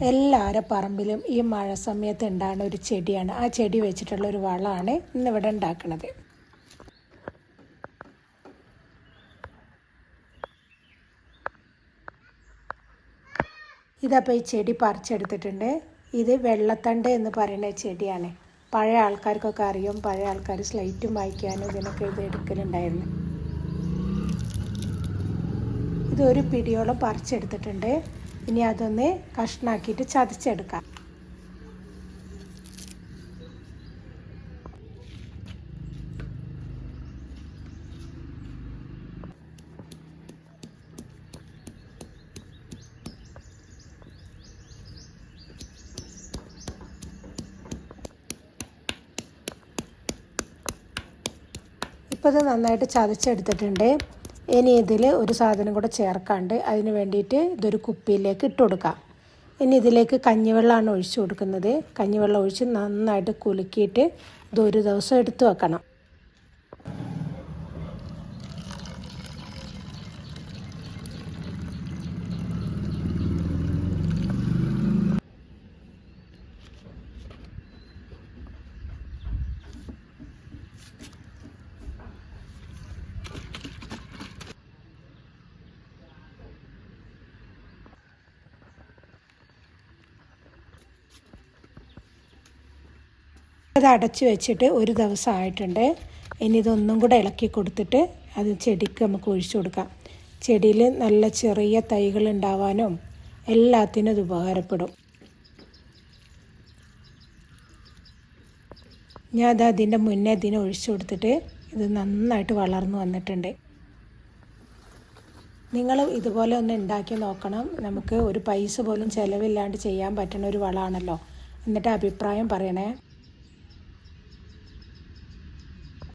എല്ലാവരുടെ പറമ്പിലും ഈ മഴ സമയത്ത് ഉണ്ടാകുന്ന ഒരു ചെടിയാണ്. ആ ചെടി വെച്ചിട്ടുള്ള ഒരു വളമാണ് ഇന്നിവിടെ ഉണ്ടാക്കുന്നത്. ഇതപ്പോൾ ഈ ചെടി പറിച്ചെടുത്തിട്ടുണ്ട്. ഇത് വെള്ളത്തണ്ട് എന്ന് പറയുന്ന ചെടിയാണ്. പഴയ ആൾക്കാർക്കൊക്കെ അറിയും. പഴയ ആൾക്കാർ സ്ലേറ്റും വായിക്കാനും ഇതിനൊക്കെ ഇത് എടുക്കലുണ്ടായിരുന്നു. ഇതൊരു പിടിയോളം പറിച്ചെടുത്തിട്ടുണ്ട്. ഇനി അതൊന്ന് കഷ്ണാക്കിയിട്ട് ചതച്ചെടുക്കാം. ഇപ്പോൾ ഇത് നന്നായിട്ട് ചതച്ചെടുത്തിട്ടുണ്ട്. ഇനി ഇതിൽ ഒരു സാധനം കൂടെ ചേർക്കാണ്ട്, അതിന് വേണ്ടിയിട്ട് ഇതൊരു കുപ്പിയിലേക്ക് ഇട്ട് കൊടുക്കാം. ഇനി ഇതിലേക്ക് കഞ്ഞിവെള്ളമാണ് ഒഴിച്ചു കൊടുക്കുന്നത്. കഞ്ഞിവെള്ളം ഒഴിച്ച് നന്നായിട്ട് കുലുക്കിയിട്ട് ഇതൊരു ദിവസം എടുത്തു വെക്കണം. അത് അടച്ചു വെച്ചിട്ട് ഒരു ദിവസം ആയിട്ടുണ്ട്. ഇനി ഇതൊന്നും കൂടെ ഇളക്കി കൊടുത്തിട്ട് അത് ചെടിക്ക് നമുക്ക് ഒഴിച്ചു കൊടുക്കാം. ചെടിയിൽ നല്ല ചെറിയ തൈകൾ ഉണ്ടാവാനും എല്ലാത്തിനും ഇത് ഉപകാരപ്പെടും. ഞാൻ അത് അതിൻ്റെ മുന്നേ ഇതിനെ ഒഴിച്ചു കൊടുത്തിട്ട് ഇത് നന്നായിട്ട് വളർന്നു വന്നിട്ടുണ്ട്. നിങ്ങൾ ഇതുപോലെ ഒന്ന് ഉണ്ടാക്കി നോക്കണം. നമുക്ക് ഒരു പൈസ പോലും ചിലവില്ലാണ്ട് ചെയ്യാൻ പറ്റുന്ന ഒരു വളമാണല്ലോ. എന്നിട്ട് അഭിപ്രായം പറയണേ.